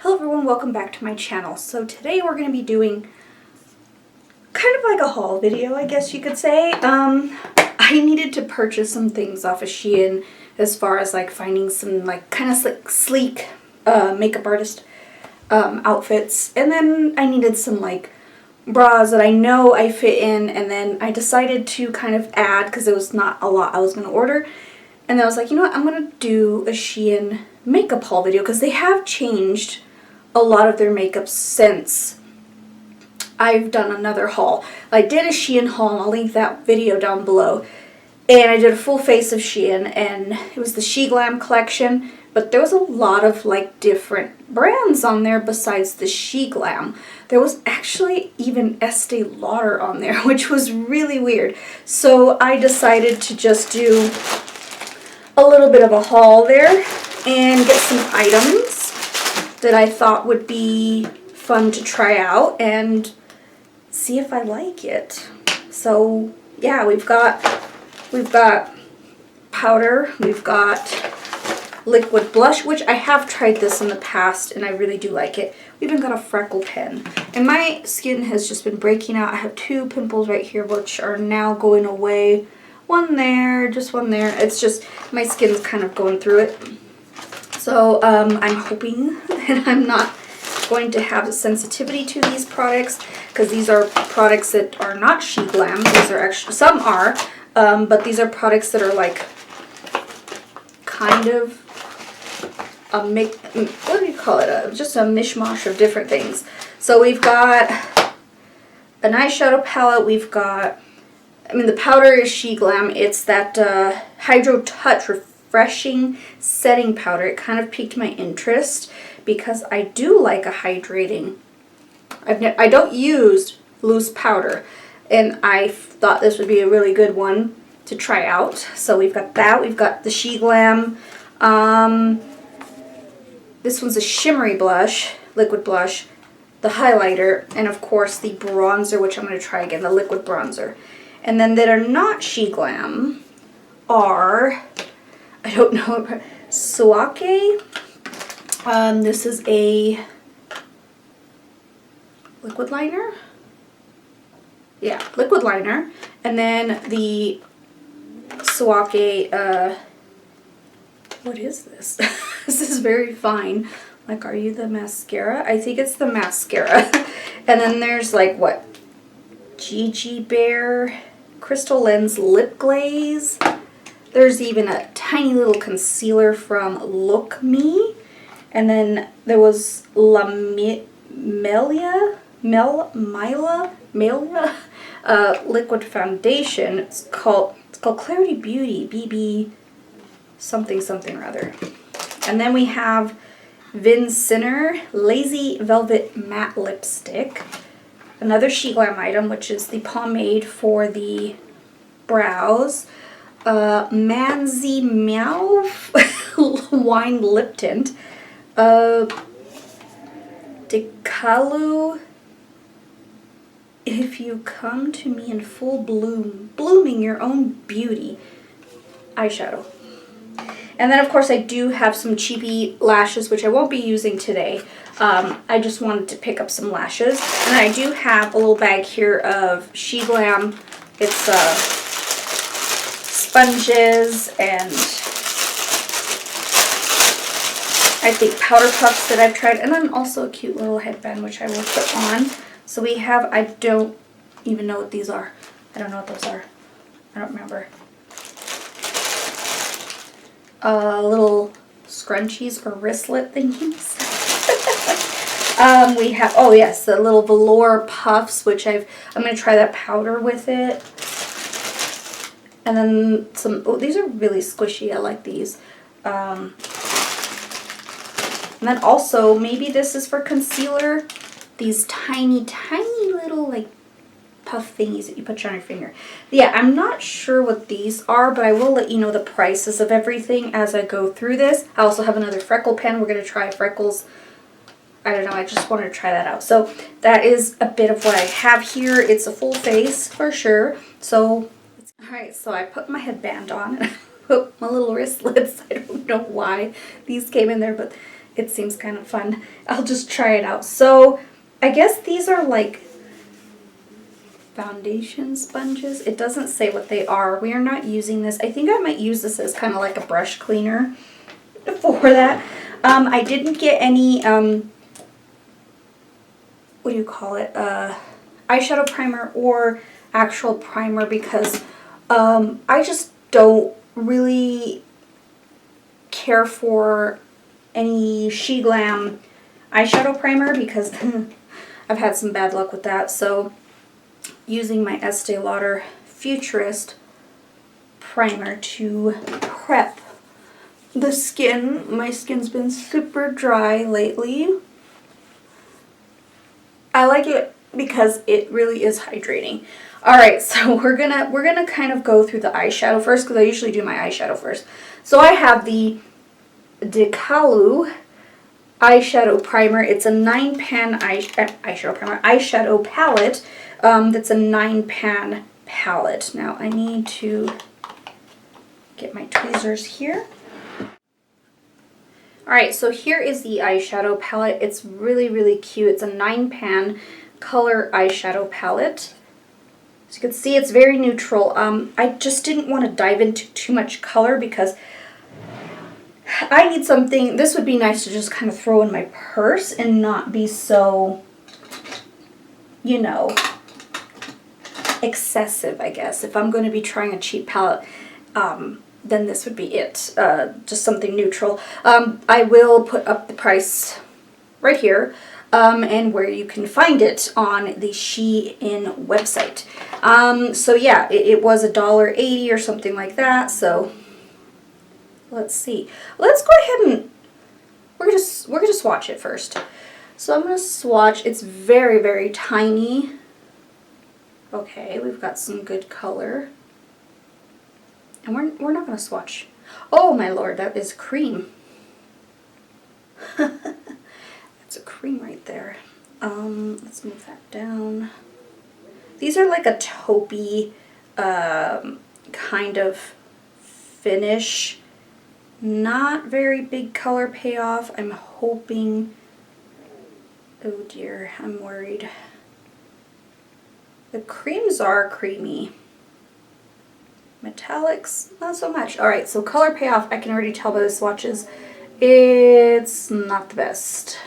Hello everyone, welcome back to my channel. So today we're going to be doing kind of like a haul video, I guess you could say. I needed to purchase some things off of Shein as far as like finding some like kind of sleek makeup artist outfits. And then I needed some like bras that I know I fit in, and then I decided to kind of add because it was not a lot I was going to order. And then I was like, you know what, I'm going to do a Shein makeup haul video because they have changed a lot of their makeup since I've done another haul. I did a Shein haul, and I'll link that video down below. And I did a full face of Shein, and it was the Sheglam collection, but there was a lot of like different brands on there besides the Sheglam. There was actually even Estee Lauder on there, which was really weird. So I decided to just do a little bit of a haul there and get some items that I thought would be fun to try out and see if I like it. So yeah, we've got powder, we've got liquid blush, which I have tried this in the past and I really do like it. We even got a freckle pen. And my skin has just been breaking out. I have 2 pimples right here which are now going away. One there, just one there. It's just my skin's kind of going through it. So I'm hoping that I'm not going to have a sensitivity to these products, because these are products that are not Sheglam. These are actually, some are, but these are products that are like kind of a what do you call it? Just a mishmash of different things. So we've got an eyeshadow palette. We've got, the powder is Sheglam. It's that Hydro Touch Refreshing Setting Powder. It kind of piqued my interest because I do like a hydrating. I don't use loose powder, and I thought this would be a really good one to try out. So we've got that. We've got the Sheglam. This one's a shimmery blush, liquid blush, the highlighter, and of course the bronzer, which I'm going to try again, the liquid bronzer. And then that are not Sheglam are, I don't know, Suake. This is a liquid liner. Yeah, liquid liner. And then the Suake, what is this? This is very fine. Like, are you the mascara? I think it's the mascara. And then there's like, what? Gigi Bear Crystal Lens Lip Glaze. There's even a tiny little concealer from Look Me. And then there was Melia liquid foundation. It's called Clarity Beauty BB something or other. And then we have Vincenner Lazy Velvet Matte Lipstick. Another Sheglam item, which is the pomade for the brows. Manzy Meow Wine Lip Tint. Decalu If You Come to Me in Full Bloom, Blooming Your Own Beauty eyeshadow. And then of course I do have some cheapy lashes, which I won't be using today. I just wanted to pick up some lashes. And I do have a little bag here of Sheglam. It's sponges and I think powder puffs that I've tried. And then also a cute little headband which I will put on. So we have, I don't even know what these are. I don't know what those are. I don't remember. Little scrunchies or wristlet thingies. We have, oh yes, the little velour puffs, which I'm going to try that powder with it. And then some, oh, these are really squishy. I like these. And then also, maybe this is for concealer. These tiny little like puff thingies that you put on your finger. Yeah, I'm not sure what these are, but I will let you know the prices of everything as I go through this. I also have another freckle pen. We're going to try freckles. I don't know, I just wanted to try that out. So that is a bit of what I have here. It's a full face for sure. So, alright, so I put my headband on and I put my little wristlets. I don't know why these came in there, but it seems kind of fun. I'll just try it out. So I guess these are like foundation sponges. It doesn't say what they are. We are not using this. I think I might use this as kind of like a brush cleaner for that. I didn't get any, what do you call it, eyeshadow primer or actual primer because I just don't really care for any Sheglam eyeshadow primer because I've had some bad luck with that. So using my Estee Lauder Futurist primer to prep the skin. My skin's been super dry lately. I like it because it really is hydrating. Alright, so we're gonna kind of go through the eyeshadow first because I usually do my eyeshadow first. So I have the Decalu eyeshadow primer. It's a 9-pan eyeshadow palette. That's a 9-pan palette. Now I need to get my tweezers here. Alright, so here is the eyeshadow palette. It's really, really cute. It's a 9-pan color eyeshadow palette. As you can see, it's very neutral. I just didn't want to dive into too much color because I need something, this would be nice to just kind of throw in my purse and not be so, you know, excessive, I guess. If I'm going to be trying a cheap palette, then this would be it. Just something neutral. I will put up the price right here and where you can find it on the Shein website. So yeah, it was $1.80 or something like that. So let's see. Let's go ahead and we're gonna swatch it first. So I'm gonna swatch. It's very, very tiny. Okay, we've got some good color. And we're not going to swatch. Oh my lord, that is cream. That's a cream right there. Let's move that down. These are like a taupey kind of finish. Not very big color payoff. I'm hoping... Oh dear, I'm worried. The creams are creamy. Metallics, not so much. Alright, so color payoff, I can already tell by the swatches, it's not the best.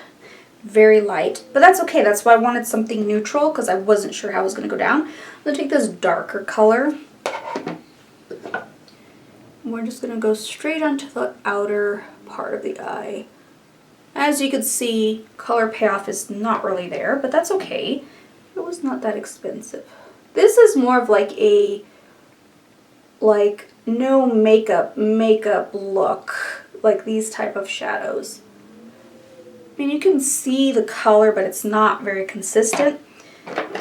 Very light, but that's okay. That's why I wanted something neutral because I wasn't sure how it was going to go down. I'm going to take this darker color. We're just going to go straight onto the outer part of the eye. As you can see, color payoff is not really there, but that's okay. It was not that expensive. This is more of like a no makeup look, like these type of shadows. I mean, you can see the color, but it's not very consistent.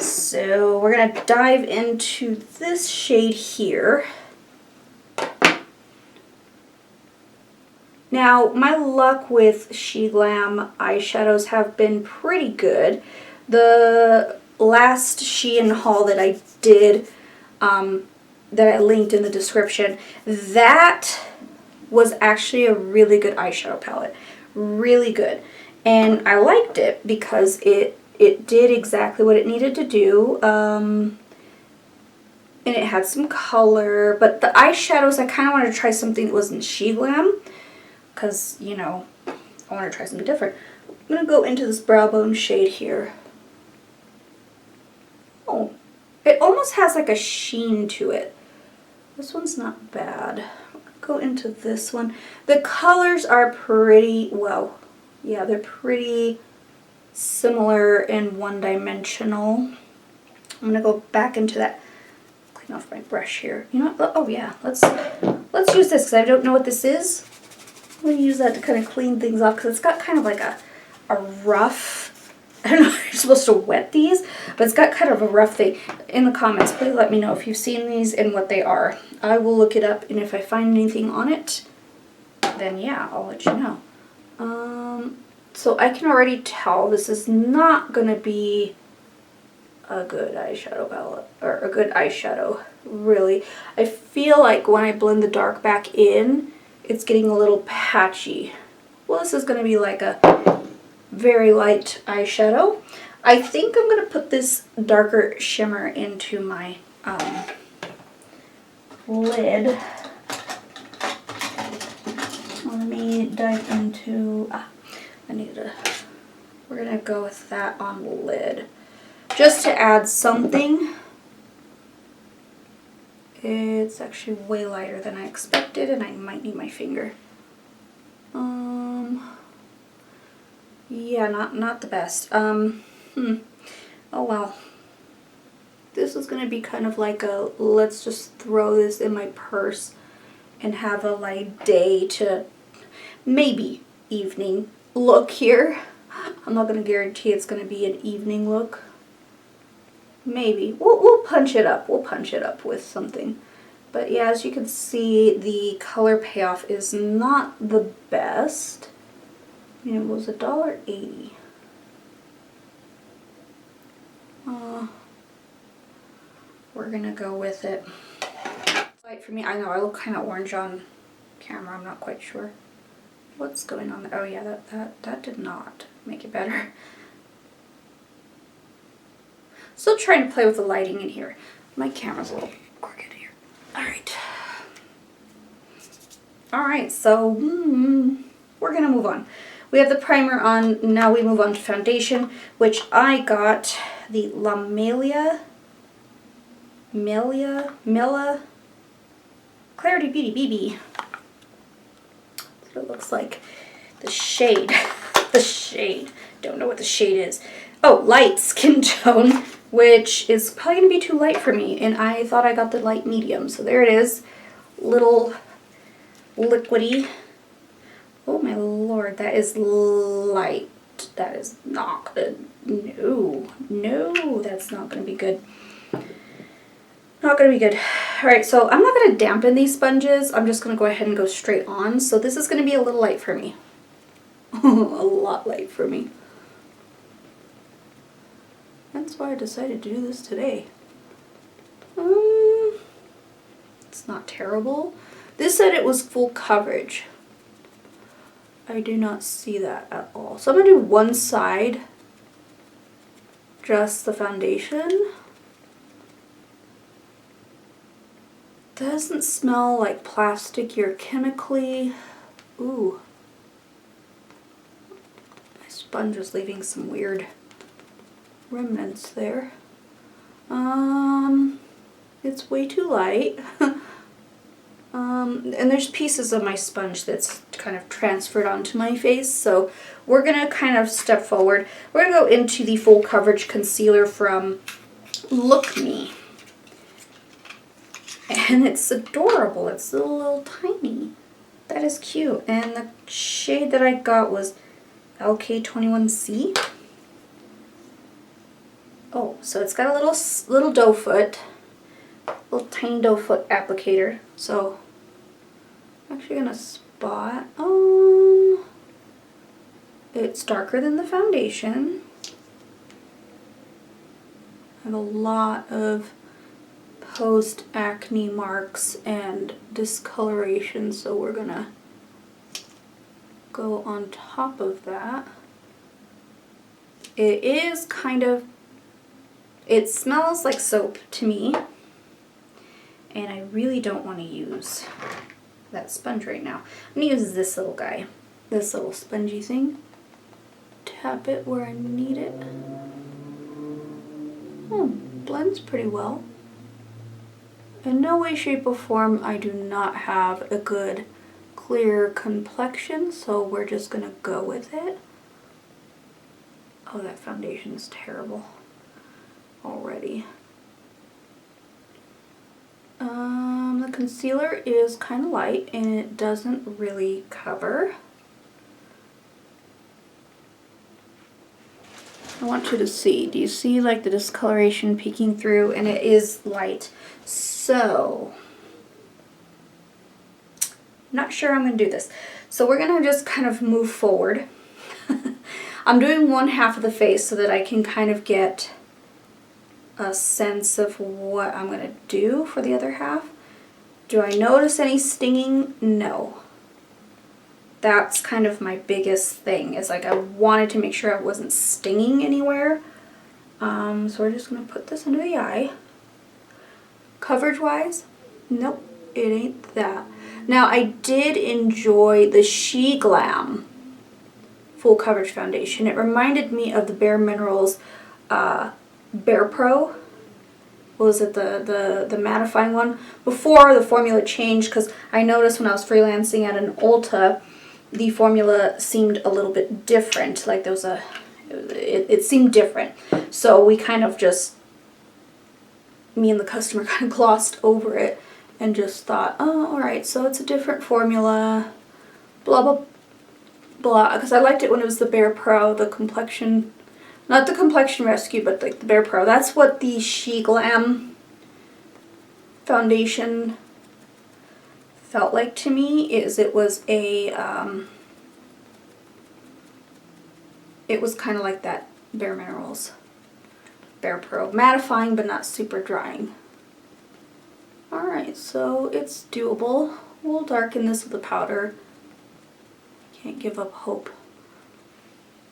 So we're gonna dive into this shade here. Now, my luck with Sheglam eyeshadows have been pretty good. The last Shein haul that I did, that I linked in the description, that was actually a really good eyeshadow palette. Really good. And I liked it because it did exactly what it needed to do. And it had some color. But the eyeshadows, I kind of wanted to try something that wasn't Sheglam. Because, you know, I want to try something different. I'm going to go into this brow bone shade here. Oh, it almost has like a sheen to it. This one's not bad. Go into this one. The colors are pretty, well, yeah, they're pretty similar and one-dimensional. I'm going to go back into that, clean off my brush here. You know what? Oh yeah, let's use this because I don't know what this is. I'm going to use that to kind of clean things off because it's got kind of like a rough, I don't know if you're supposed to wet these, but it's got kind of a rough thing. In the comments, please let me know if you've seen these and what they are. I will look it up, and if I find anything on it, then yeah, I'll let you know. So I can already tell this is not going to be a good eyeshadow palette, or a good eyeshadow, really. I feel like when I blend the dark back in, it's getting a little patchy. Well, this is going to be like a very light eyeshadow. I think I'm going to put this darker shimmer into my lid. Let me dive into, we're going to go with that on the lid. Just to add something. It's actually way lighter than I expected, and I might need my finger. Yeah, not the best. Oh well. This is going to be kind of like a, let's just throw this in my purse and have a light day to maybe evening look here. I'm not going to guarantee it's going to be an evening look. Maybe. We'll punch it up. We'll punch it up with something. But yeah, as you can see, the color payoff is not the best. It was $1.80. We're gonna go with it. Light for me. I know I look kind of orange on camera. I'm not quite sure what's going on there. Oh yeah, that did not make it better. Still trying to play with the lighting in here. My camera's a little crooked here. Alright, so we're going to move on. We have the primer on. Now we move on to foundation, which I got the La Mela Clarity Beauty BB. That's what it looks like. The shade. The shade. Don't know what the shade is. Oh, light skin tone, which is probably going to be too light for me, and I thought I got the light medium, so there it is. Little liquidy. Oh my lord, that is light. That is not good. No, that's not going to be good. Not going to be good. Alright, so I'm not going to dampen these sponges. I'm just going to go ahead and go straight on. So this is going to be a little light for me. A lot light for me. That's why I decided to do this today. It's not terrible. This said it was full coverage. I do not see that at all. So I'm going to do one side, just the foundation. Doesn't smell like plastic or chemically. Ooh. My sponge is leaving some weird remnants there. It's way too light. And there's pieces of my sponge that's kind of transferred onto my face, so we're gonna kind of step forward. We're gonna go into the full coverage concealer from Look Me. And it's adorable. It's a little tiny. That is cute. And the shade that I got was LK21C. Oh, so it's got a little doe foot, little tiny doe foot applicator. So I'm actually gonna spot. It's darker than the foundation. I have a lot of post-acne marks and discoloration, so we're gonna go on top of that. It is kind of, it smells like soap to me, and I really don't want to use that sponge right now. I'm gonna use this little guy, this little spongy thing. Tap it where I need it. Blends pretty well. In no way, shape, or form, I do not have a good clear complexion, so we're just gonna go with it. Oh, that foundation is terrible already. The concealer is kind of light and it doesn't really cover. I want you to see. Do you see like the discoloration peeking through? And it is light. So, I'm not sure I'm going to do this. So we're going to just kind of move forward. I'm doing one half of the face so that I can kind of get a sense of what I'm going to do for the other half. Do I notice any stinging? No. That's kind of my biggest thing, is like I wanted to make sure I wasn't stinging anywhere. So we're just going to put this under the eye. Coverage wise, nope, it ain't that. Now I did enjoy the Sheglam full coverage foundation. It reminded me of the Bare Minerals Bare Pro. What was it, the mattifying one? Before the formula changed, because I noticed when I was freelancing at an Ulta, the formula seemed a little bit different. Like there was it seemed different. So we kind of just, me and the customer kind of glossed over it and just thought, oh, alright, so it's a different formula, blah, blah, blah. Because I liked it when it was the Bare Pro, the complexion, not the complexion rescue, but like the Bare Pro. That's what the Sheglam foundation felt like to me, is it was a, it was kind of like that Bare Minerals Bare Pro. Mattifying but not super drying. Alright, so it's doable. We'll darken this with a powder. Can't give up hope.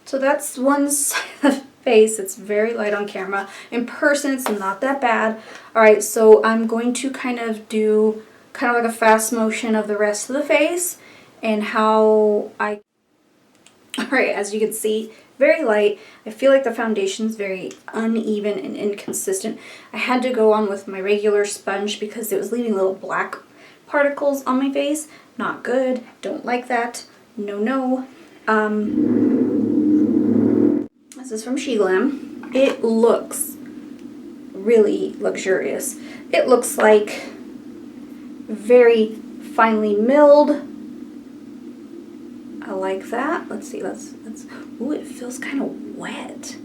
So that's one side of the face. It's very light on camera. In person, it's not that bad. Alright, so I'm going to kind of do kind of like a fast motion of the rest of the face and how I... Alright, as you can see, very light. I feel like the foundation's very uneven and inconsistent. I had to go on with my regular sponge because it was leaving little black particles on my face. Not good. Don't like that. No, no. This is from Sheglam. It looks really luxurious. It looks like very finely milled. I like that. Let's see, let's, ooh, it feels kind of wet.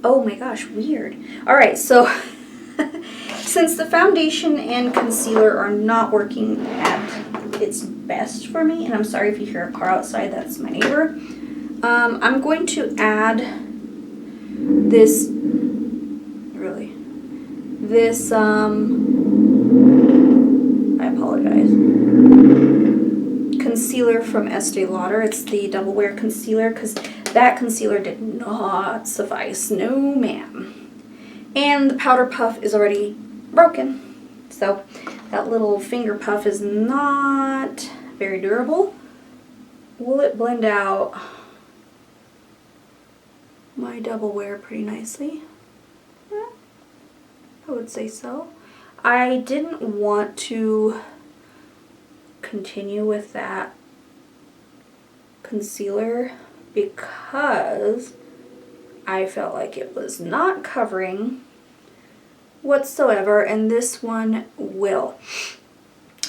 Oh my gosh, weird. Alright, so since the foundation and concealer are not working at its best for me, and I'm sorry if you hear a car outside, that's my neighbor, I'm going to add this, I apologize, concealer from Estee Lauder. It's the Double Wear Concealer, because that concealer did not suffice. No, ma'am. And the powder puff is already broken. So that little finger puff is not very durable. Will it blend out my Double Wear pretty nicely? Yeah, I would say so. I didn't want to continue with that concealer because I felt like it was not covering whatsoever, and this one will.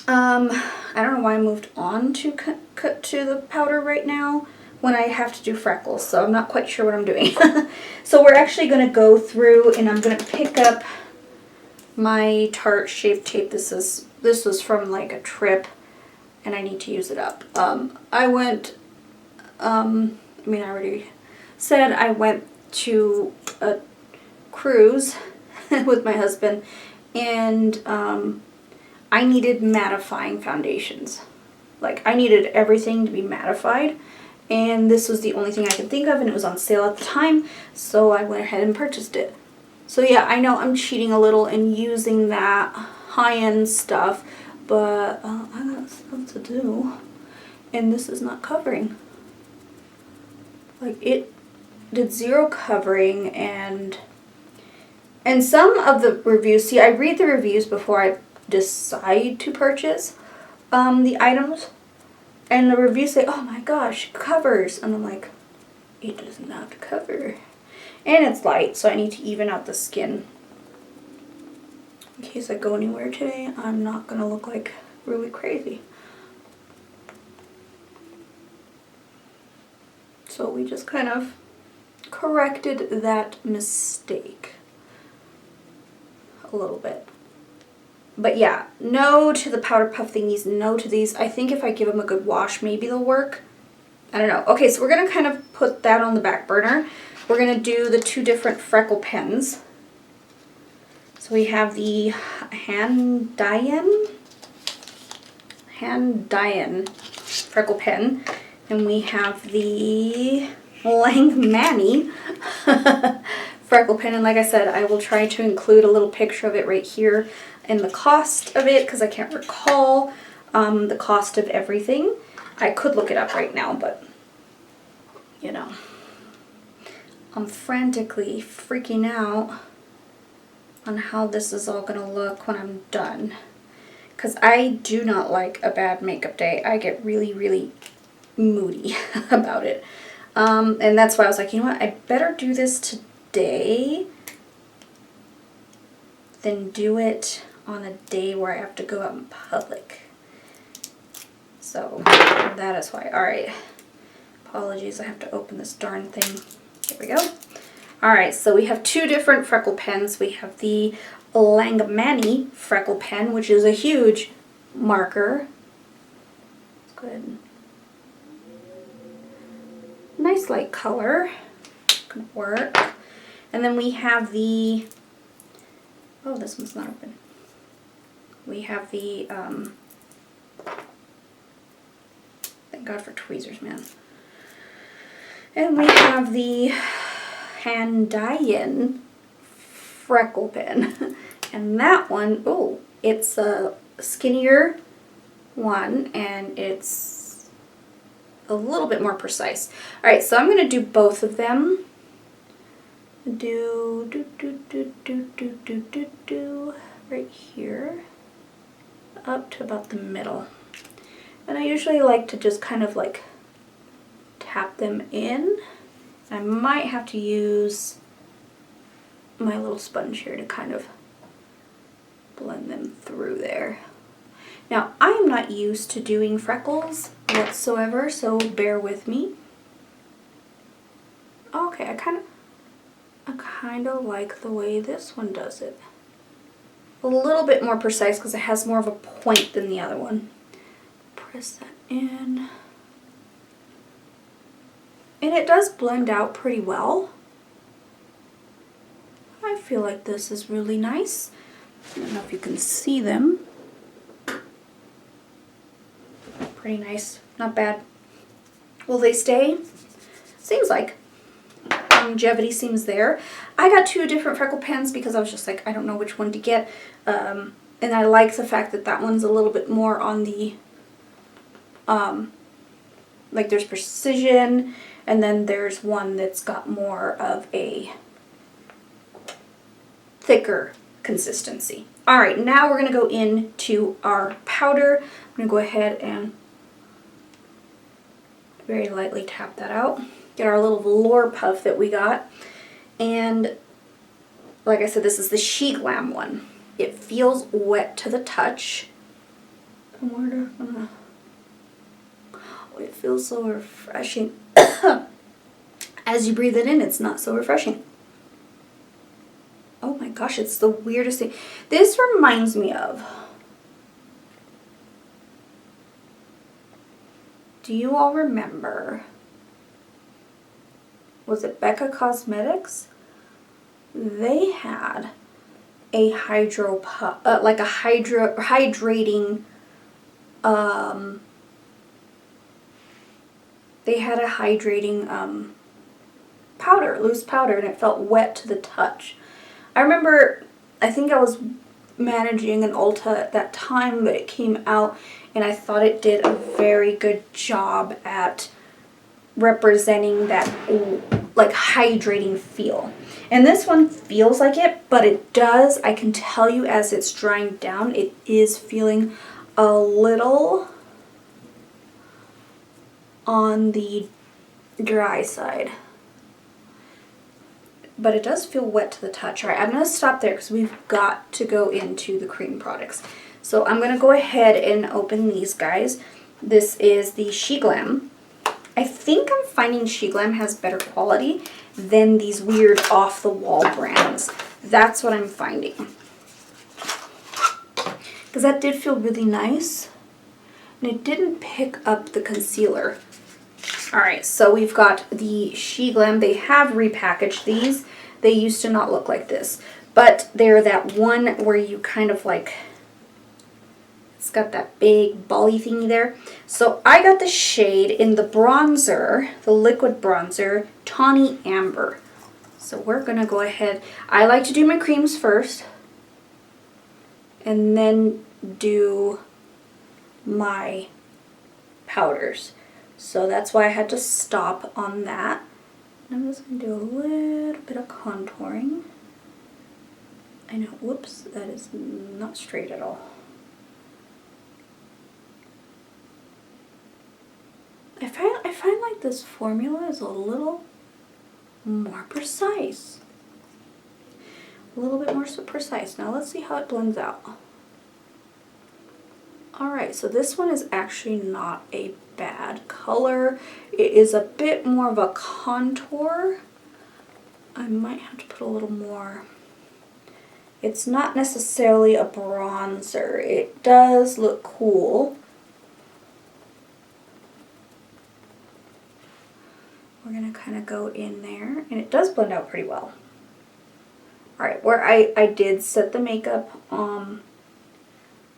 I don't know why I moved on to cut to the powder right now when I have to do freckles, so I'm not quite sure what I'm doing. So we're actually going to go through and I'm going to pick up my Tarte Shape Tape. This was from like a trip and I need to use it up. I went, I mean, I already said I went to a cruise with my husband, and I needed mattifying foundations. Like, I needed everything to be mattified, and this was the only thing I could think of, and it was on sale at the time, so I went ahead and purchased it. So yeah, I know I'm cheating a little and using that high-end stuff, but I got stuff to do, and this is not covering. Like, it did zero covering, and some of the reviews, see, I read the reviews before I decide to purchase the items, and the reviews say, oh my gosh, covers, and I'm like, it does not cover. And it's light, so I need to even out the skin. In case I go anywhere today, I'm not going to look like really crazy. So we just kind of corrected that mistake a little bit. But yeah, no to the powder puff thingies, no to these. I think if I give them a good wash, maybe they'll work. I don't know. Okay, so we're going to kind of put that on the back burner. We're going to do the two different freckle pens. So we have the hand dyeing freckle pen. And we have the Langmani freckle pen. And like I said, I will try to include a little picture of it right here and the cost of it, because I can't recall the cost of everything. I could look it up right now, but you know, I'm frantically freaking out on how this is all gonna look when I'm done, because I do not like a bad makeup day. I get really, really moody about it, and that's why I was like, you know what, I better do this today than do it on a day where I have to go out in public. So that is why. All right, apologies, I have to open this darn thing. There we go. All right, so we have two different freckle pens. We have the Langmani freckle pen, which is a huge marker. Good. Nice light color. Gonna work. And then we have the, oh, this one's not open. We have the, thank God for tweezers, man. And we have the Handian freckle pen. And that one, oh, it's a skinnier one, and it's a little bit more precise. All right, so I'm going to do both of them. Do right here up to about the middle. And I usually like to just kind of like tap them in. I might have to use my little sponge here to kind of blend them through there. Now, I am not used to doing freckles whatsoever, so bear with me. Okay, I kind of like the way this one does it. A little bit more precise because it has more of a point than the other one. Press that in. And it does blend out pretty well. I feel like this is really nice. I don't know if you can see them. Pretty nice, not bad. Will they stay? Seems like. Longevity seems there. I got two different freckle pens because I was just like, I don't know which one to get. And I like the fact that that one's a little bit more on the, like there's precision, and then there's one that's got more of a thicker consistency. All right, now we're gonna go into our powder. I'm gonna go ahead and very lightly tap that out. Get our little velour puff that we got. And like I said, this is the Sheglam one. It feels wet to the touch. Oh, it feels so refreshing. As you breathe it in, it's not so refreshing. Oh my gosh, it's the weirdest thing. This reminds me of, do you all remember, was it Becca Cosmetics? They had a hydro puff, like a hydrating, they had a hydrating powder, loose powder, and it felt wet to the touch. I remember, I think I was managing an Ulta at that time that it came out, and I thought it did a very good job at representing that like hydrating feel. And this one feels like it, but it does, I can tell you as it's drying down, it is feeling a little on the dry side. But it does feel wet to the touch. All right, I'm going to stop there because we've got to go into the cream products. So I'm going to go ahead and open these guys. This is the Sheglam. I think I'm finding Sheglam has better quality than these weird off-the-wall brands. That's what I'm finding. Because that did feel really nice. And it didn't pick up the concealer. Alright, so we've got the Sheglam. They have repackaged these. They used to not look like this. But they're that one where you kind of like It's got that big bally thingy there. So I got the shade in the bronzer, the liquid bronzer, Tawny Amber. So we're going to go ahead. I like to do my creams first and then do my powders. So that's why I had to stop on that. I'm just going to do a little bit of contouring. I know, whoops, that is not straight at all. I find like this formula is a little more precise. A little bit more precise. Now let's see how it blends out. Alright, so this one is actually not a bad color. It is a bit more of a contour. I might have to put a little more. It's not necessarily a bronzer. It does look cool. We're going to kind of go in there, and it does blend out pretty well. Alright, where I did set the makeup on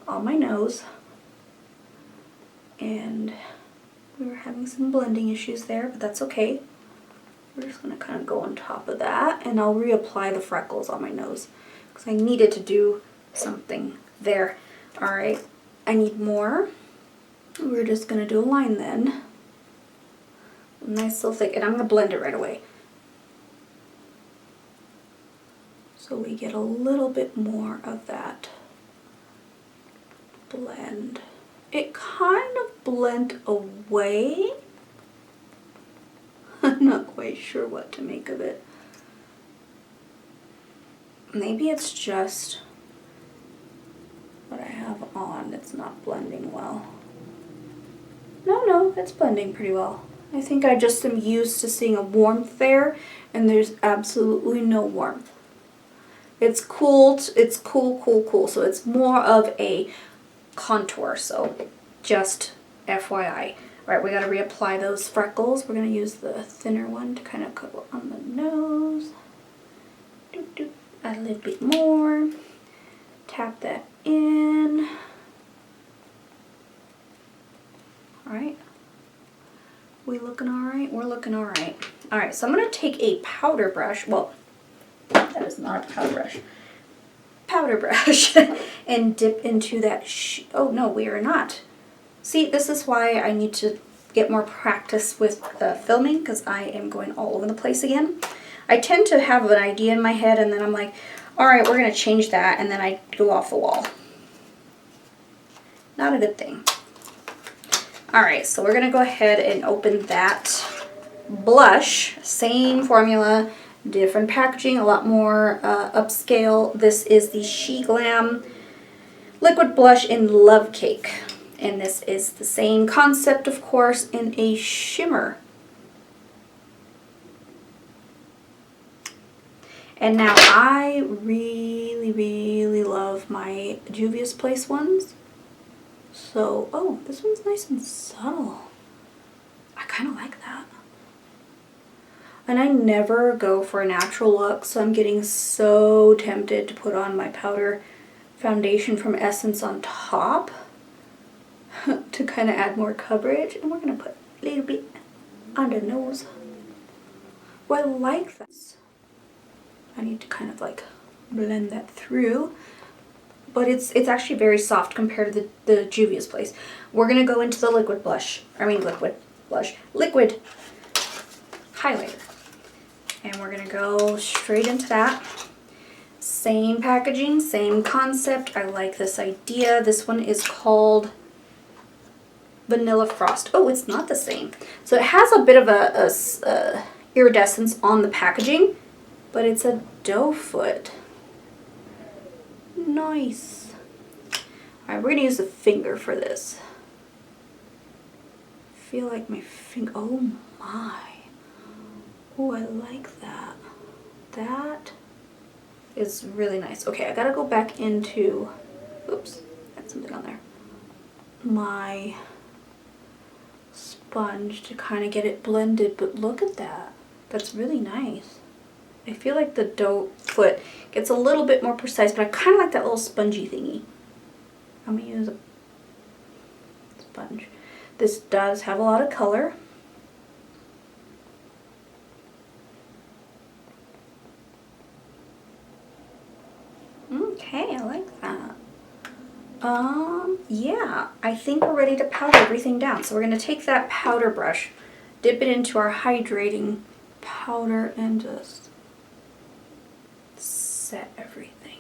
my nose, and we were having some blending issues there, but that's okay. We're just going to kind of go on top of that, and I'll reapply the freckles on my nose, because I needed to do something there. Alright, I need more. We're just going to do a line then. Nice little thick, and I'm going to blend it right away. So we get a little bit more of that blend. It kind of blent away. I'm not quite sure what to make of it. Maybe it's just what I have on that's not blending well. No, it's blending pretty well. I think I just am used to seeing a warmth there, and there's absolutely no warmth. It's cool, it's cool. So it's more of a contour, so just FYI. Alright, we gotta reapply those freckles. We're gonna use the thinner one to kind of go on the nose. Add a little bit more. Tap that in. Alright. We looking alright? We're looking alright. Alright, so I'm going to take a powder brush. Well, that is not a powder brush. Powder brush. And dip into that. Oh, no, we are not. See, this is why I need to get more practice with filming, because I am going all over the place again. I tend to have an idea in my head, and then I'm like, alright, we're going to change that, and then I go off the wall. Not a good thing. Alright, so we're going to go ahead and open that blush. Same formula, different packaging, a lot more upscale. This is the Sheglam Liquid Blush in Love Cake. And this is the same concept, of course, in a shimmer. And now I really love my Juvia's Place ones. So, oh, this one's nice and subtle. I kind of like that. And I never go for a natural look, so I'm getting so tempted to put on my powder foundation from Essence on top to kind of add more coverage. And we're going to put a little bit on the nose. Well, I like that. I need to kind of like blend that through. But it's actually very soft compared to the Juvia's Place. We're going to go into the liquid highlighter. And we're going to go straight into that. Same packaging, same concept. I like this idea. This one is called Vanilla Frost. Oh, it's not the same. So it has a bit of a iridescence on the packaging, but it's a doe foot. Nice. Alright, we're going to use the finger for this. I feel like my finger, oh my. Oh, I like that. That is really nice. Okay, I gotta go back into, oops, I had something on there. My sponge to kind of get it blended, but look at that. That's really nice. I feel like the doe foot gets a little bit more precise, but I kind of like that little spongy thingy. I'm going to use a sponge. This does have a lot of color. Okay, I like that. Yeah, I think we're ready to powder everything down. So we're going to take that powder brush, dip it into our hydrating powder, and just set everything.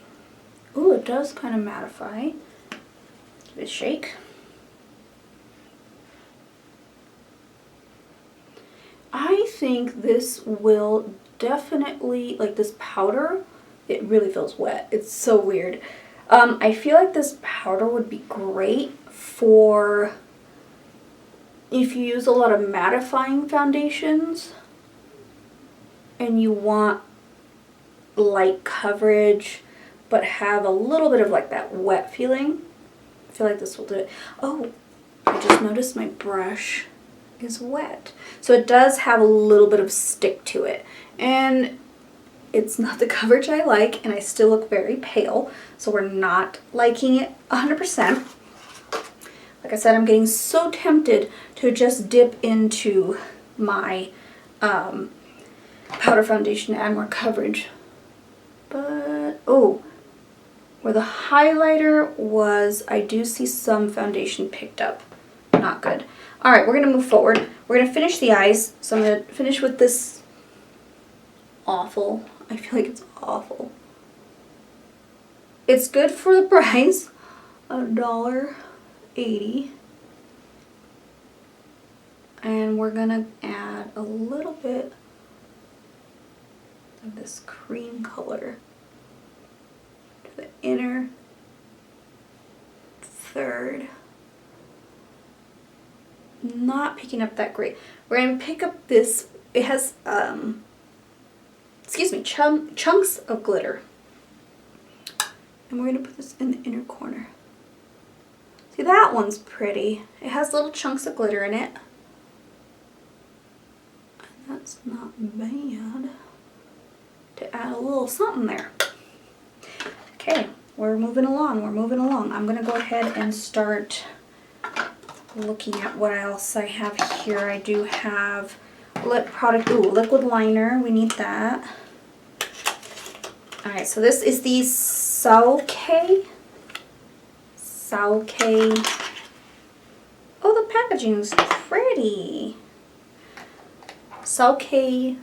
Ooh, it does kind of mattify. Give it a shake. I think this will definitely, like this powder, it really feels wet. It's so weird. I feel like this powder would be great for if you use a lot of mattifying foundations and you want light coverage but have a little bit of like that wet feeling. I feel like this will do it. Oh, I just noticed my brush is wet. So it does have a little bit of stick to it. And it's not the coverage I like, and I still look very pale, so we're not liking it 100%. Like I said, I'm getting so tempted to just dip into my powder foundation to add more coverage. But, oh, where the highlighter was, I do see some foundation picked up. Not good. All right, we're going to move forward. We're going to finish the eyes, so I'm going to finish with this awful. I feel like it's awful. It's good for the price, $1.80. And we're gonna add a little bit of this cream color to the inner third. Not picking up that great. We're gonna pick up this, it has chunks of glitter. And we're going to put this in the inner corner. See, that one's pretty. It has little chunks of glitter in it. And that's not bad. To add a little something there. Okay, we're moving along. We're moving along. I'm going to go ahead and start looking at what else I have here. I do have lip product. Ooh, liquid liner. We need that. Alright, so this is the Sauke. Oh, the packaging's pretty. Sauke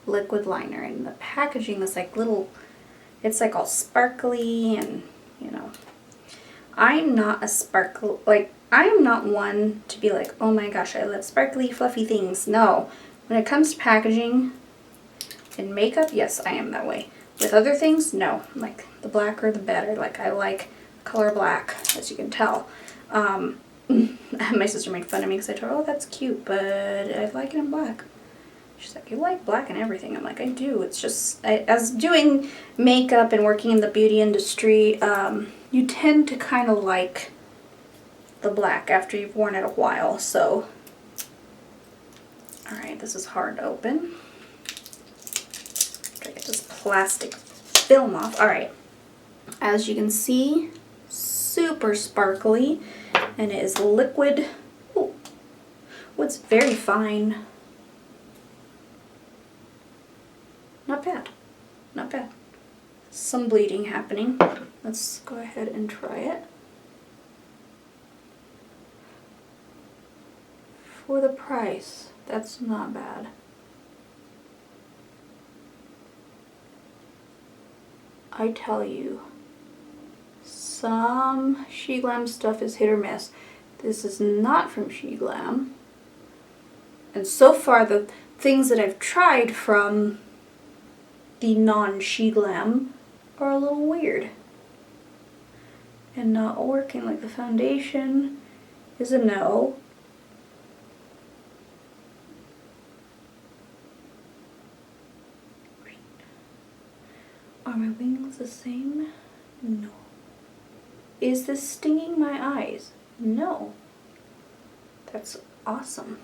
liquid liner, and the packaging is like little, it's like all sparkly, and you know, I'm not one to be like, oh my gosh, I love sparkly fluffy things. No, when it comes to packaging and makeup, yes, I am that way. With other things, no. Like the blacker the better. Like I like color black, as you can tell. My sister made fun of me because I told her, oh, that's cute, but I like it in black. She's like, you like black and everything. I'm like, I do. It's just, as doing makeup and working in the beauty industry, you tend to kind of like the black after you've worn it a while. So, alright, this is hard to open. Try to get this plastic film off. Alright, as you can see, super sparkly, and it is liquid. Oh, it's very fine. Not bad, not bad. Some bleeding happening. Let's go ahead and try it. For the price, that's not bad. I tell you, some Sheglam stuff is hit or miss. This is not from Sheglam. And so far the things that I've tried from the non-Sheglam are a little weird. And not working. Like the foundation is a no. Are my wings the same? No. Is this stinging my eyes? No. That's awesome.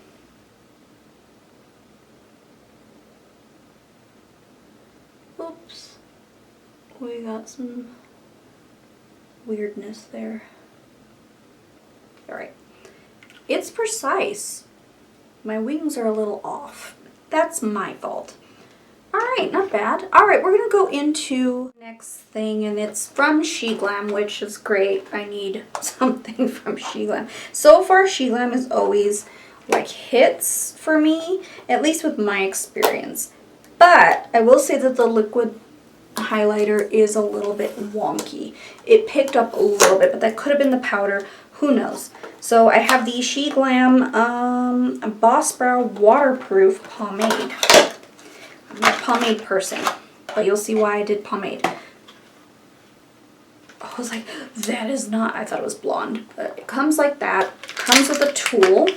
Oops. We got some weirdness there. Alright. It's precise. My wings are a little off. That's my fault. Alright, not bad. Alright, we're going to go into next thing, and it's from Sheglam, which is great. I need something from Sheglam. So far, Sheglam is always like hits for me, at least with my experience. But I will say that the liquid highlighter is a little bit wonky. It picked up a little bit, but that could have been the powder. Who knows? So I have the Sheglam Boss Brow Waterproof Pomade. I'm a pomade person, but you'll see why I did pomade. I was like, that is not, I thought it was blonde. But it comes like that. Comes with a tool,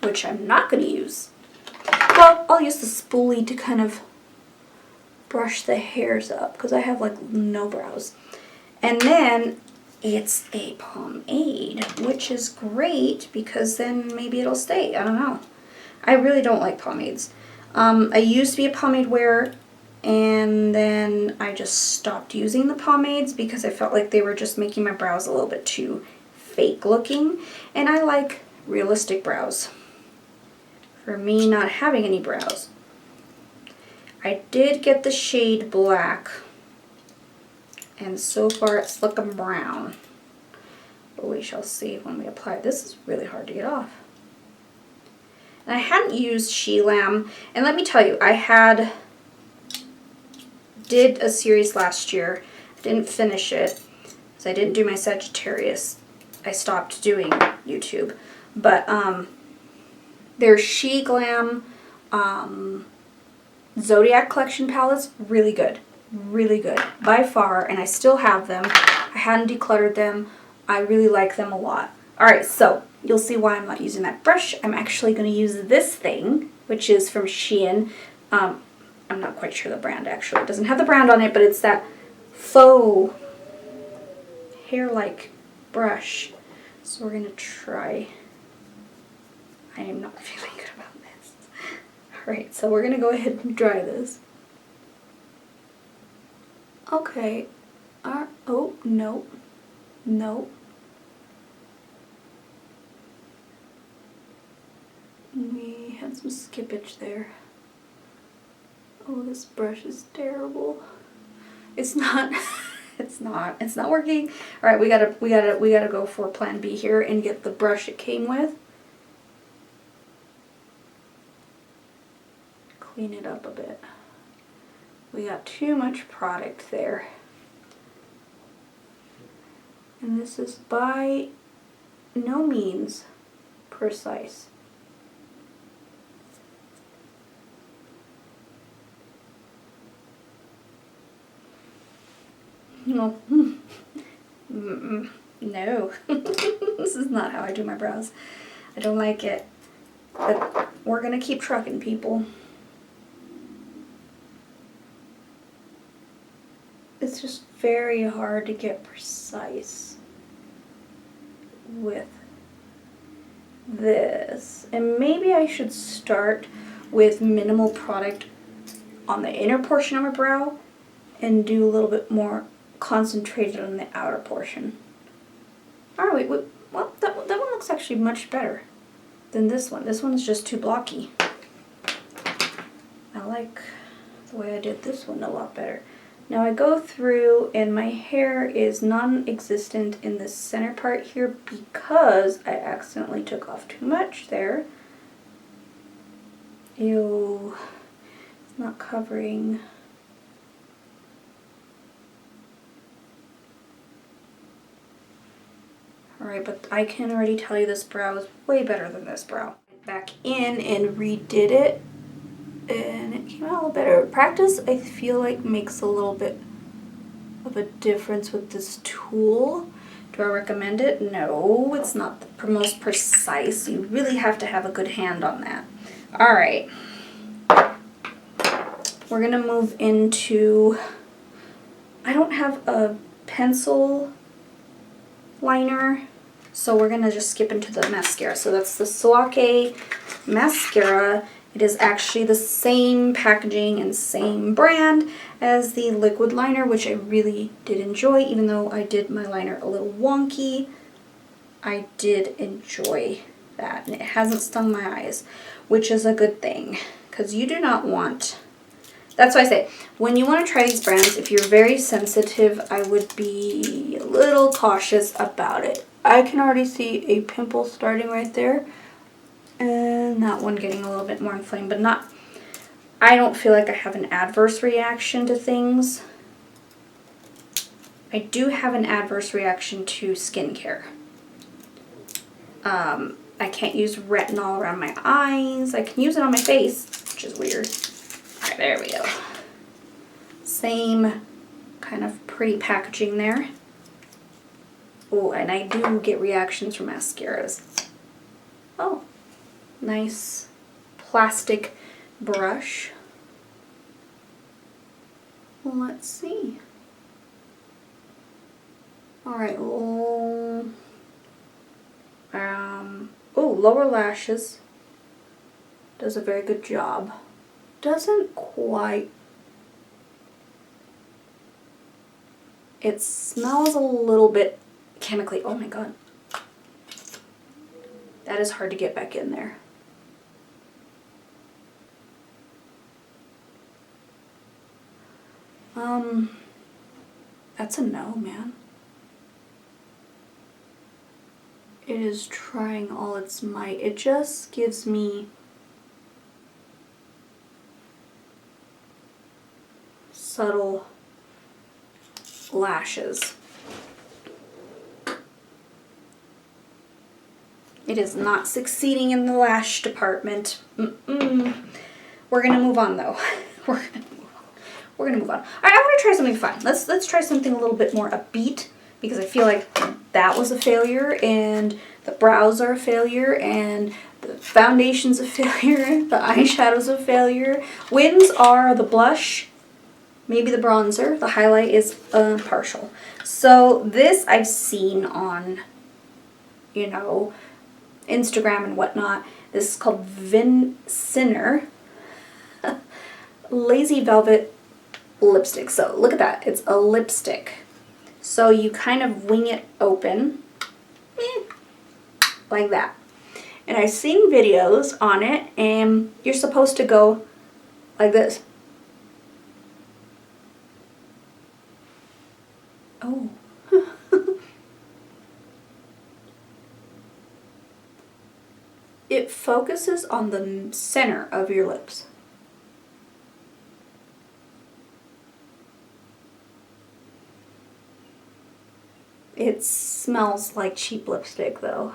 which I'm not going to use. Well, I'll use the spoolie to kind of brush the hairs up because I have like no brows. And then it's a pomade, which is great because then maybe it'll stay. I don't know. I really don't like pomades. I used to be a pomade wearer, and then I just stopped using the pomades because I felt like they were just making my brows a little bit too fake looking, and I like realistic brows. For me not having any brows. I did get the shade black, and so far it's looking brown, but we shall see when we apply. This is really hard to get off. And I hadn't used Sheglam, and let me tell you, I did a series last year. I didn't finish it because I didn't do my Sagittarius. I stopped doing YouTube, but their Sheglam Zodiac Collection palettes, really good by far, and I still have them. I hadn't decluttered them. I really like them a lot. Alright, so you'll see why I'm not using that brush. I'm actually going to use this thing, which is from Shein. I'm not quite sure the brand actually. It doesn't have the brand on it, but it's that faux hair-like brush. So we're going to try. I am not feeling good about this. Alright, so we're going to go ahead and try this. Okay. Oh, no. No. We had some skippage there. Oh, this brush is terrible. It's not it's not working. All right, we got to go for plan B here and get the brush it came with. Clean it up a bit. We got too much product there. And this is by no means precise. No. No. This is not how I do my brows. I don't like it. But we're gonna keep trucking, people. It's just very hard to get precise with this. And maybe I should start with minimal product on the inner portion of my brow and do a little bit more concentrated on the outer portion. Alright, well, that one looks actually much better than this one. This one's just too blocky. I like the way I did this one a lot better. Now I go through and my hair is non-existent in the center part here because I accidentally took off too much there. Ew, it's not covering. Alright, but I can already tell you this brow is way better than this brow. Back in and redid it, and it came out a little better. Practice, I feel like, makes a little bit of a difference with this tool. Do I recommend it? No, it's not the most precise. You really have to have a good hand on that. Alright. We're going to move into... I don't have a pencil liner, so we're going to just skip into the mascara. So that's the Swake mascara. It is actually the same packaging and same brand as the liquid liner, which I really did enjoy, even though I did my liner a little wonky. I did enjoy that, and it hasn't stung my eyes, which is a good thing, because you do not want, that's why I say, when you want to try these brands, if you're very sensitive, I would be a little cautious about it. I can already see a pimple starting right there, and that one getting a little bit more inflamed, but not, I don't feel like I have an adverse reaction to things. I do have an adverse reaction to skincare. I can't use retinol around my eyes. I can use it on my face, which is weird. All right, there we go. Same kind of pretty packaging there. Oh, and I do get reactions from mascaras. Oh, nice plastic brush. Let's see. All right, lower lashes. Does a very good job. Doesn't quite. It smells a little bit chemically. Oh my god. That is hard to get back in there. That's a no, man. It is trying all its might. It just gives me subtle lashes. It is not succeeding in the lash department. We're gonna move on though. We're gonna move on. All right, I want to try something fun. Let's try something a little bit more upbeat, because I feel like that was a failure, and the brows are a failure, and the foundation's a failure, the eyeshadow's a failure. Wins are the blush, maybe the bronzer. The highlight is partial. So this I've seen on, you know, Instagram and whatnot. This is called Sinner Lazy Velvet lipstick. So look at that. It's a lipstick. So you kind of wing it open like that. And I've seen videos on it, and you're supposed to go like this. Oh. It focuses on the center of your lips. It smells like cheap lipstick though.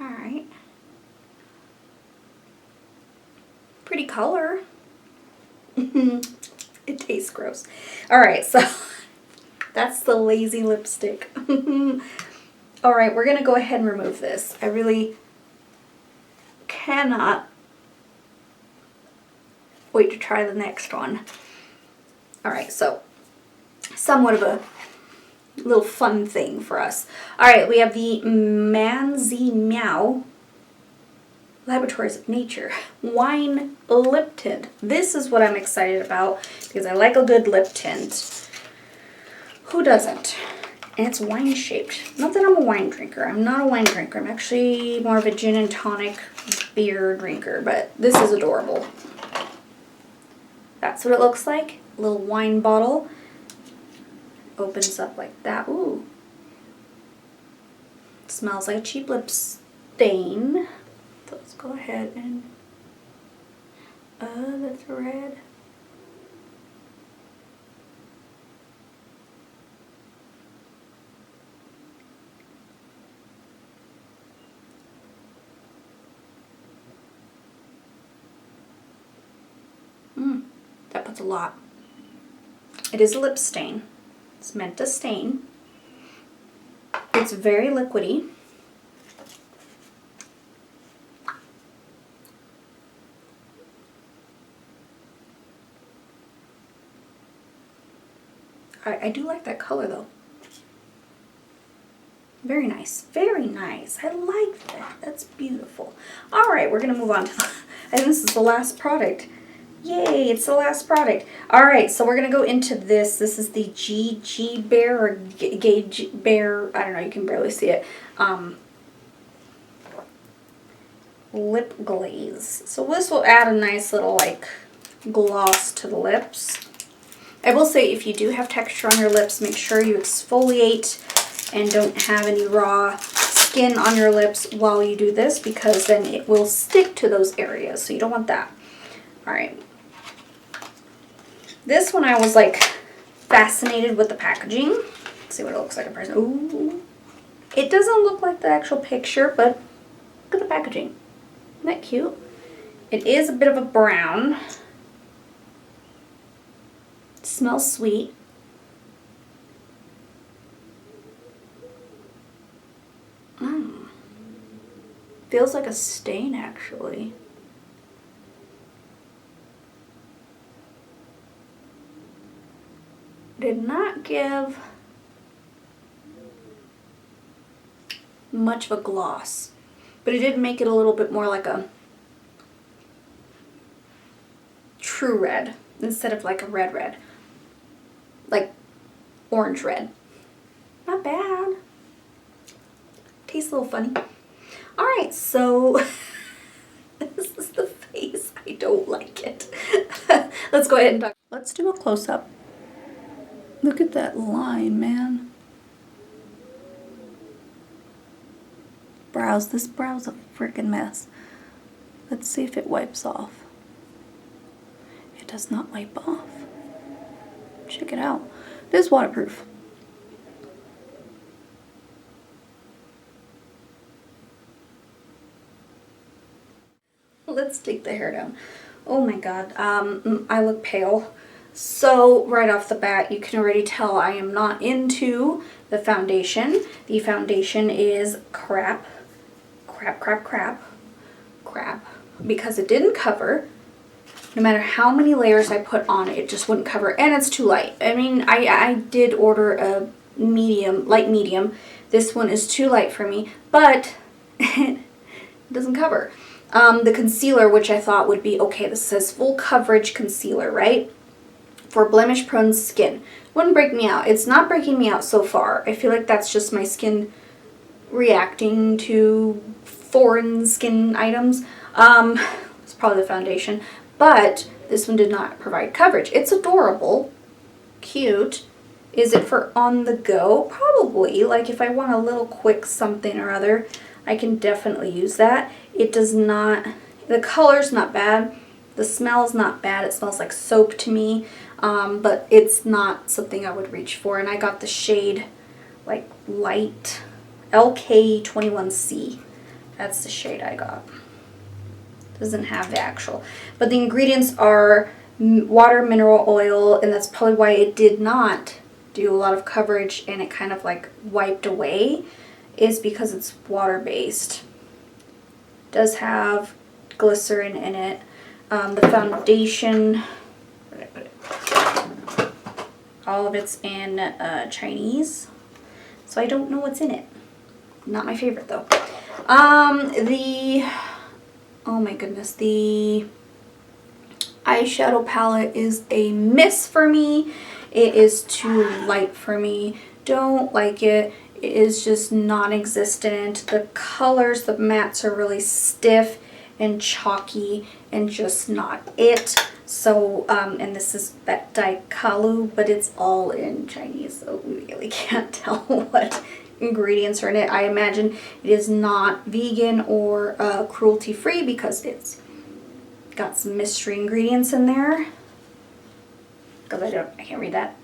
Alright. Pretty color. It tastes gross. Alright, so that's the lazy lipstick. Alright, we're going to go ahead and remove this. I really cannot wait to try the next one. Alright, so somewhat of a little fun thing for us. Alright, we have the Manzi Meow Laboratories of Nature Wine Lip Tint. This is what I'm excited about, because I like a good lip tint. Who doesn't? And it's wine shaped. Not that I'm a wine drinker. I'm not a wine drinker. I'm actually more of a gin and tonic beer drinker, but this is adorable. That's what it looks like. A little wine bottle. Opens up like that. Ooh. Smells like a cheap lip stain. So let's go ahead and that's red. That puts a lot. It is a lip stain. It's meant to stain. It's very liquidy. I do like that color though. Very nice. Very nice. I like that. That's beautiful. Alright, we're going to move on to I think this is the last product. Yay, it's the last product. Alright, so we're going to go into this. This is the GG Bear or Gage Bear. I don't know, you can barely see it. Lip glaze. So this will add a nice little like gloss to the lips. I will say if you do have texture on your lips, make sure you exfoliate and don't have any raw skin on your lips while you do this, because then it will stick to those areas. So you don't want that. Alright. This one I was like fascinated with the packaging. Let's see what it looks like in person. Ooh. It doesn't look like the actual picture, but look at the packaging. Isn't that cute? It is a bit of a brown. It smells sweet. Feels like a stain, actually. Did not give much of a gloss, but it did make it a little bit more like a true red instead of like a red, like orange red. Not bad. Tastes a little funny. All right, so this is the face. I don't like it. Let's go ahead and talk. Let's do a close-up. Look at that line, man. Brows. This brow's a freaking mess. Let's see if it wipes off. It does not wipe off. Check it out. It is waterproof. Let's take the hair down. Oh my god. I look pale. So right off the bat, you can already tell I am not into the foundation. The foundation is crap. Because it didn't cover. No matter how many layers I put on it, it just wouldn't cover. And it's too light. I mean, I did order a medium, light medium. This one is too light for me, but it doesn't cover. The concealer, which I thought would be, okay, this says full coverage concealer, right? For blemish prone skin. Wouldn't break me out. It's not breaking me out so far. I feel like that's just my skin reacting to foreign skin items. It's probably the foundation. But this one did not provide coverage. It's adorable. Cute. Is it for on the go? Probably. Like if I want a little quick something or other, I can definitely use that. It does not, the color's not bad. The smell's not bad. It smells like soap to me. But it's not something I would reach for. And I got the shade like light LK21C. That's the shade I got. Doesn't have the actual. But the ingredients are water, mineral oil, and that's probably why it did not do a lot of coverage and it kind of like wiped away, is because it's water-based. Does have glycerin in it. The foundation, where did I put it? All of it's in Chinese, so I don't know what's in it. Not my favorite though. Oh my goodness, the eyeshadow palette is a miss for me. It is too light for me. Don't like it. It is just non-existent. The colors, the mattes are really stiff and chalky and just not it. So, and this is that Daikalu, but it's all in Chinese, so we really can't tell what ingredients are in it. I imagine it is not vegan or cruelty-free because it's got some mystery ingredients in there. Because I can't read that.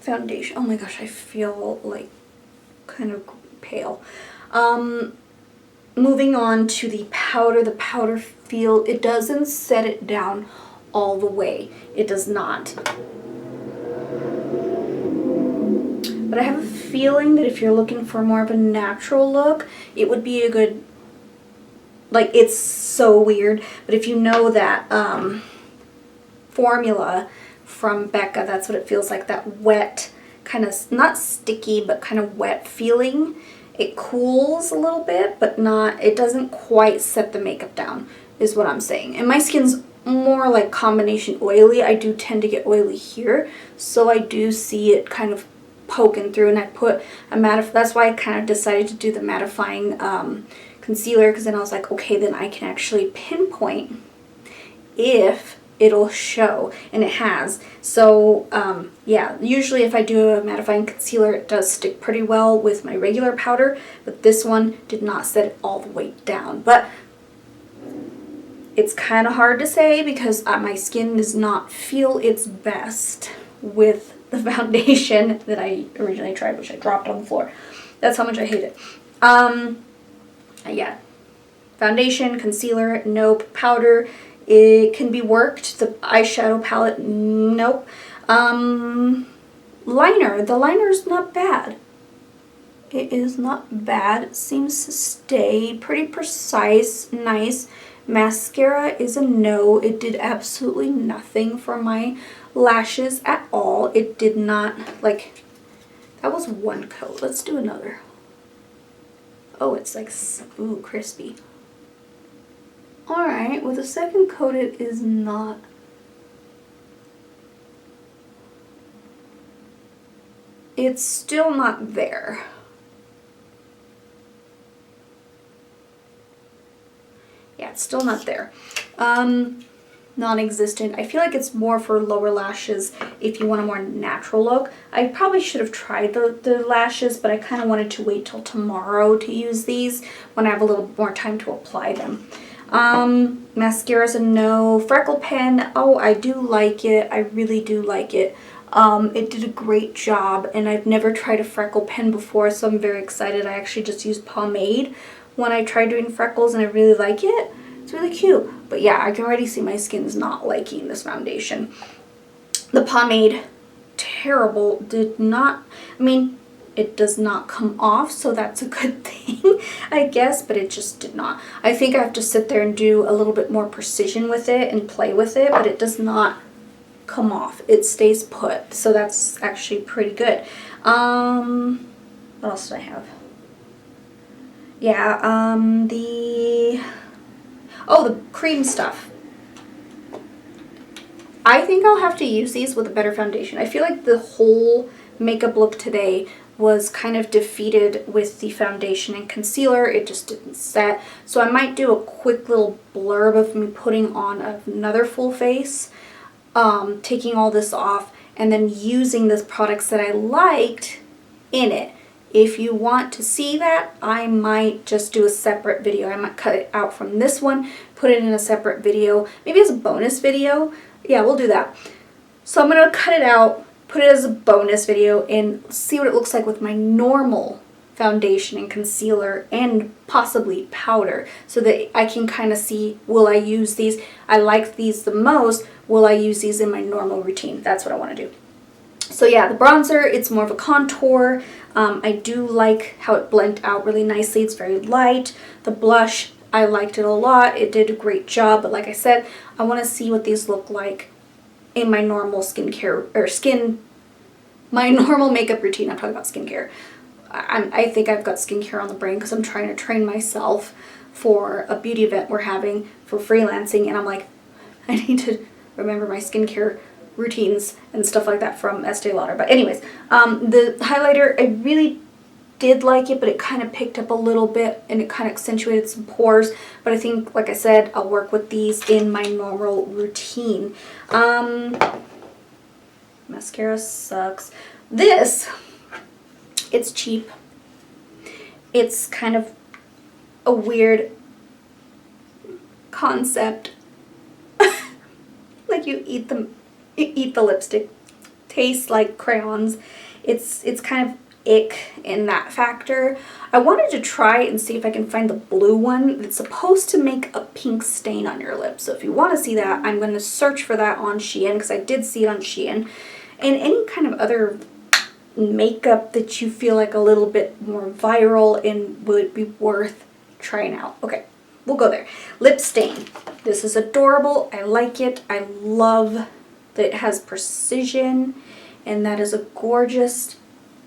Foundation. Oh my gosh, I feel like kind of pale. Moving on to the powder. The powder feel, it doesn't set it down all the way. It does not. But I have a feeling that if you're looking for more of a natural look, it would be a good, like, it's so weird, but if you know that formula from Becca, that's what it feels like, that wet, kind of, not sticky, but kind of wet feeling. It cools a little bit, but not, it doesn't quite set the makeup down. is what I'm saying. And my skin's more like combination oily. I do tend to get oily here, so I do see it kind of poking through, and I put a that's why I kind of decided to do the mattifying concealer, because then I was like, okay, then I can actually pinpoint if it'll show, and it has. So yeah, usually if I do a mattifying concealer, it does stick pretty well with my regular powder, but this one did not set it all the way down. But it's kind of hard to say because my skin does not feel its best with the foundation that I originally tried, which I dropped on the floor. That's how much I hate it. Yeah, foundation, concealer, nope. Powder, it can be worked. The eyeshadow palette, nope. Liner, the liner's not bad. It is not bad. It seems to stay pretty precise, nice. Mascara is a no. It did absolutely nothing for my lashes at all. It did not, like, that was one coat. Let's do another. Oh, it's like, ooh, crispy. Alright, with the second coat it is not. It's still not there. Yeah, it's still not there. Non-existent. I feel like it's more for lower lashes if you want a more natural look. I probably should have tried the lashes, but I kind of wanted to wait till tomorrow to use these when I have a little more time to apply them. Mascara's a no. Freckle pen, oh, I do like it. I really do like it. It did a great job, and I've never tried a freckle pen before, so I'm very excited. I actually just used pomade when I tried doing freckles, and I really like it. It's really cute. But yeah, I can already see my skin's not liking this foundation. The pomade, terrible. Did not, I mean, it does not come off, so that's a good thing, I guess, but it just did not. I think I have to sit there and do a little bit more precision with it and play with it, but it does not come off. It stays put, so that's actually pretty good. What else do I have? Yeah, the cream stuff. I think I'll have to use these with a better foundation. I feel like the whole makeup look today was kind of defeated with the foundation and concealer. It just didn't set. So I might do a quick little blurb of me putting on another full face, taking all this off, and then using the products that I liked in it. If you want to see that, I might just do a separate video. I might cut it out from this one, put it in a separate video, maybe as a bonus video. Yeah, we'll do that. So I'm going to cut it out, put it as a bonus video, and see what it looks like with my normal foundation and concealer and possibly powder, so that I can kind of see, will I use these? I like these the most. Will I use these in my normal routine? That's what I want to do. So yeah, the bronzer, it's more of a contour. I do like how it blended out really nicely. It's very light. The blush, I liked it a lot. It did a great job, but like I said, I want to see what these look like in my normal skincare, or my normal makeup routine. I'm talking about skincare. I think I've got skincare on the brain because I'm trying to train myself for a beauty event we're having for freelancing, and I'm like, I need to remember my skincare routines and stuff like that from Estee Lauder. But anyways, the highlighter, I really did like it, but it kind of picked up a little bit and it kind of accentuated some pores. But I think, like I said, I'll work with these in my normal routine. Mascara sucks. This, it's cheap. It's kind of a weird concept. Like you eat the lipstick, tastes like crayons. It's kind of ick in that factor. I wanted to try and see if I can find the blue one that's supposed to make a pink stain on your lips. So if you want to see that, I'm going to search for that on Shein, because I did see it on Shein. And any kind of other makeup that you feel like a little bit more viral and would be worth trying out. Okay, we'll go there. Lip stain. This is adorable. I like it. I love that it has precision, and that is a gorgeous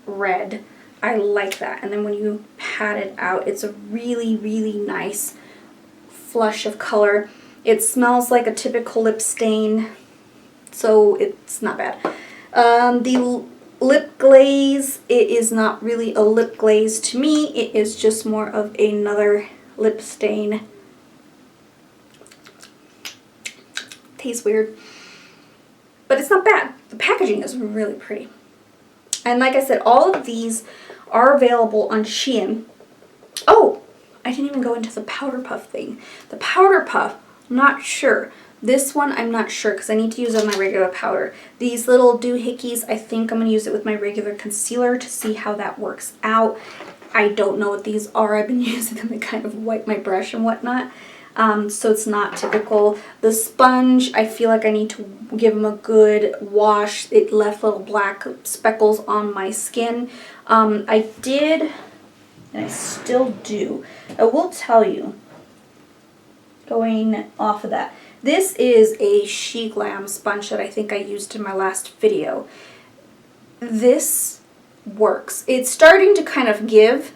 red. I like that. And then when you pat it out, it's a really, really nice flush of color. It smells like a typical lip stain, so it's not bad. The lip glaze, it is not really a lip glaze to me. It is just more of another lip stain. Tastes weird, but it's not bad. The packaging is really pretty. And like I said, all of these are available on Shein. Oh, I didn't even go into the powder puff thing. The powder puff, not sure. This one, I'm not sure because I need to use it on my regular powder. These little doohickeys, I think I'm going to use it with my regular concealer to see how that works out. I don't know what these are. I've been using them to kind of wipe my brush and whatnot. So it's not typical. The sponge, I feel like I need to give them a good wash. It left little black speckles on my skin. I did, and I still do. I will tell you, going off of that, this is a Sheglam sponge that I think I used in my last video. This works. It's starting to kind of give,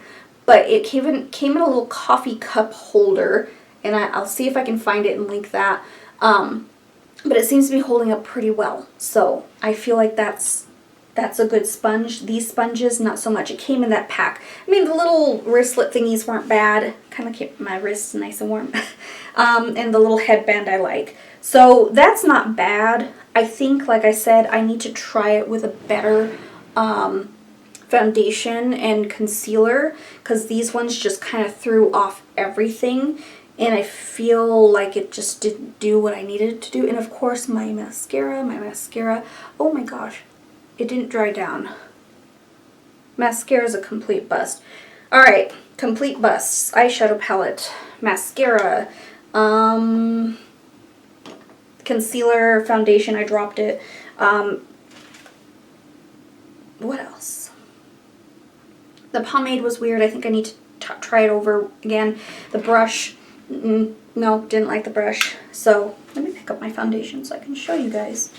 but it came in a little coffee cup holder, and I'll see if I can find it and link that. But it seems to be holding up pretty well, so I feel like that's a good sponge. These sponges, not so much. It came in that pack. I mean, the little wristlet thingies weren't bad. Kind of kept my wrists nice and warm. And the little headband I like. So that's not bad. I think, like I said, I need to try it with a better foundation and concealer, because these ones just kind of threw off everything. And I feel like it just didn't do what I needed it to do. And of course, my mascara. Oh my gosh. It didn't dry down. Mascara is a complete bust. Alright, complete busts. Eyeshadow palette. Mascara. Concealer, foundation, I dropped it. What else? The pomade was weird. I think I need to try it over again. The brush. No, didn't like the brush. So, let me pick up my foundation so I can show you guys.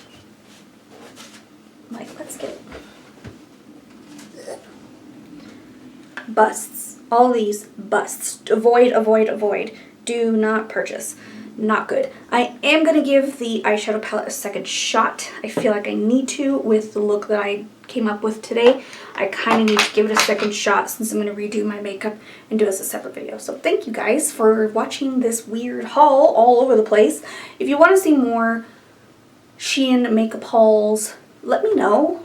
Like, let's get it. Busts. All these busts. Avoid, avoid, avoid. Do not purchase. Not good. I am going to give the eyeshadow palette a second shot. I feel like I need to with the look that I came up with today. I kind of need to give it a second shot since I'm going to redo my makeup and do it as a separate video. So thank you guys for watching this weird haul all over the place. If you want to see more Shein makeup hauls, let me know.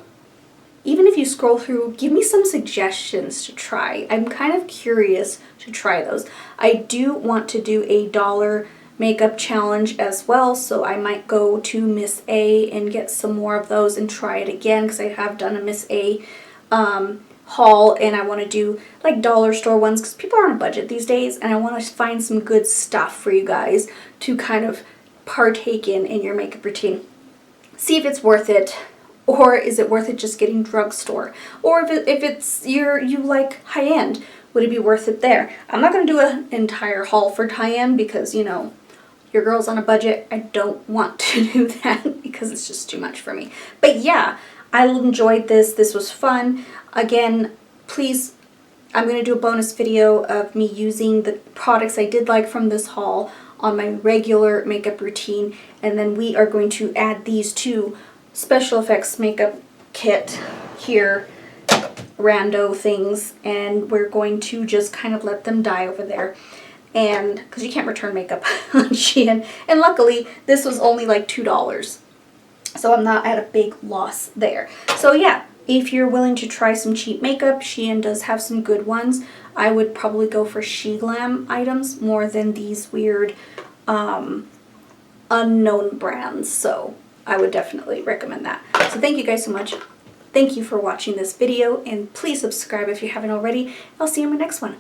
Even if you scroll through, give me some suggestions to try. I'm kind of curious to try those. I do want to do a $1 makeup challenge as well, so I might go to Miss A and get some more of those and try it again, because I have done a Miss A haul, and I want to do like dollar store ones because people are on a budget these days, and I want to find some good stuff for you guys to kind of partake in your makeup routine. See if it's worth it. Or is it worth it just getting drugstore? Or if it's you like high-end, would it be worth it there? I'm not going to do an entire haul for high-end because, you know, your girl's on a budget. I don't want to do that because it's just too much for me. But yeah, I enjoyed this. This was fun. Again, please, I'm going to do a bonus video of me using the products I did like from this haul on my regular makeup routine. And then we are going to add these to special effects makeup kit here, rando things, and we're going to just kind of let them die over there, and because you can't return makeup on Shein, and luckily this was only like $2, so I'm not at a big loss there. So yeah, if you're willing to try some cheap makeup, Shein does have some good ones. I would probably go for Sheglam items more than these weird unknown brands, so I would definitely recommend that. So thank you guys so much. Thank you for watching this video, and please subscribe if you haven't already. I'll see you in my next one.